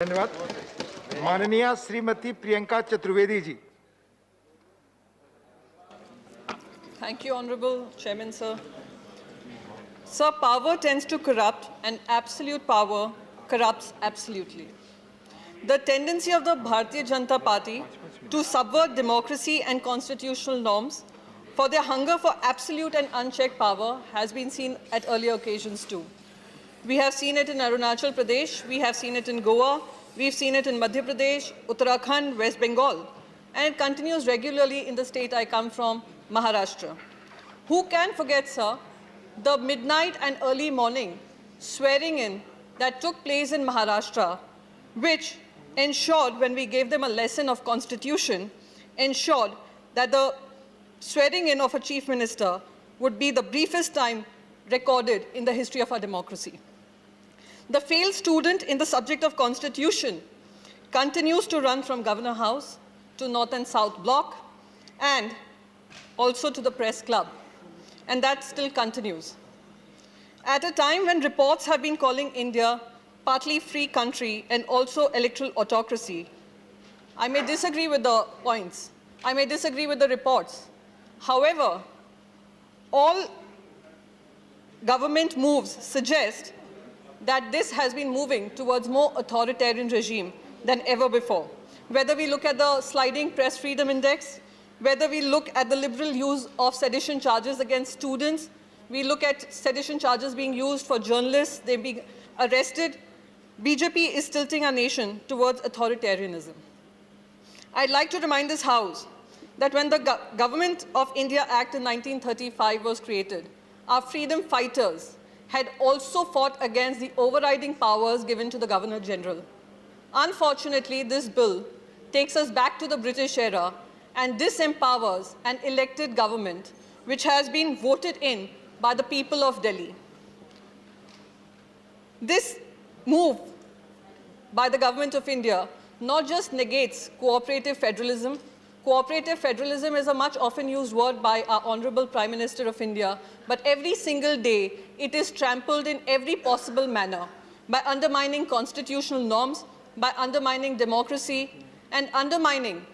धन्यवाद। माननीय Shrimati Priyanka Chaturvedi ji. Thank you, Honorable Chairman, sir. Sir, power tends to corrupt, and absolute power corrupts absolutely. The tendency of the Bharatiya Janata Party to subvert democracy and constitutional norms for their hunger for absolute and unchecked power has been seen at earlier occasions too. We have seen it in Arunachal Pradesh, we have seen it in Goa, we've seen it in Madhya Pradesh, Uttarakhand, West Bengal, and it continues regularly in the state I come from, Maharashtra. Who can forget, sir, the midnight and early morning swearing in that took place in Maharashtra, which ensured, when we gave them a lesson of constitution, ensured that the swearing in of a chief minister would be the briefest time recorded in the history of our democracy. The failed student in the subject of constitution continues to run from Governor House to North and South Block and also to the press club. And that still continues. At a time when reports have been calling India partly free country and also electoral autocracy, I may disagree with the points. I may disagree with the reports. However, all government moves suggest that this has been moving towards more authoritarian regime than ever before. Whether we look at the sliding press freedom index, whether we look at the liberal use of sedition charges against students, we look at sedition charges being used for journalists, they're being arrested, BJP is tilting our nation towards authoritarianism. I'd like to remind this House that when the Government of India Act in 1935 was created, our freedom fighters had also fought against the overriding powers given to the Governor General. Unfortunately, this bill takes us back to the British era and disempowers an elected government which has been voted in by the people of Delhi. This move by the Government of India not just negates cooperative federalism. Cooperative federalism is a much often used word by our Honorable Prime Minister of India, but every single day it is trampled in every possible manner by undermining constitutional norms, by undermining democracy, and undermining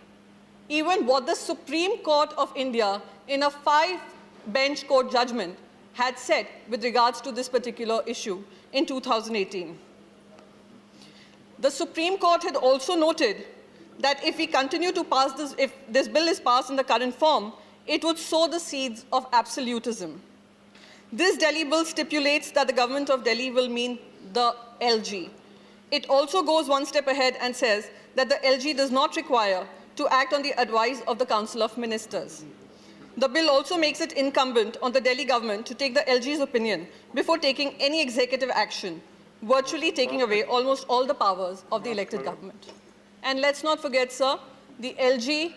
even what the Supreme Court of India in a 5-bench court judgment had said with regards to this particular issue in 2018. The Supreme Court had also noted that if we continue to pass this, if this bill is passed in the current form, it would sow the seeds of absolutism. This Delhi bill stipulates that the government of Delhi will mean the LG. It also goes one step ahead and says that the LG does not require to act on the advice of the Council of Ministers. The bill also makes it incumbent on the Delhi government to take the LG's opinion before taking any executive action, virtually taking away almost all the powers of the elected government. And let's not forget, sir, the LG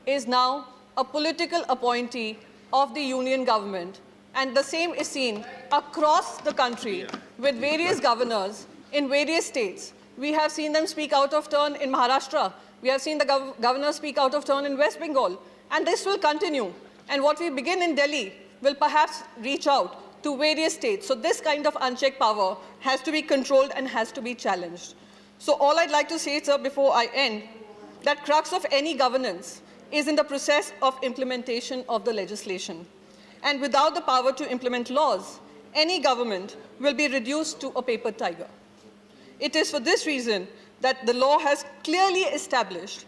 is now a political appointee of the union government, and the same is seen across the country with various governors in various states. We have seen them speak out of turn in Maharashtra. We have seen the governor speak out of turn in West Bengal. And this will continue. And what we begin in Delhi will perhaps reach out to various states. So this kind of unchecked power has to be controlled and has to be challenged. So all I'd like to say, sir, before I end, that crux of any governance is in the process of implementation of the legislation. And without the power to implement laws, any government will be reduced to a paper tiger. It is for this reason that the law has clearly established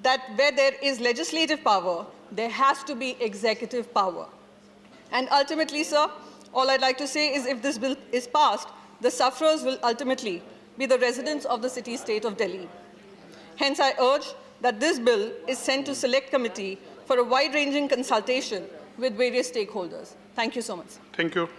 that where there is legislative power, there has to be executive power. And ultimately, sir, all I'd like to say is if this bill is passed, the sufferers will ultimately be the residents of the city-state of Delhi. Hence, I urge that this bill is sent to Select Committee for a wide-ranging consultation with various stakeholders. Thank you so much. Thank you.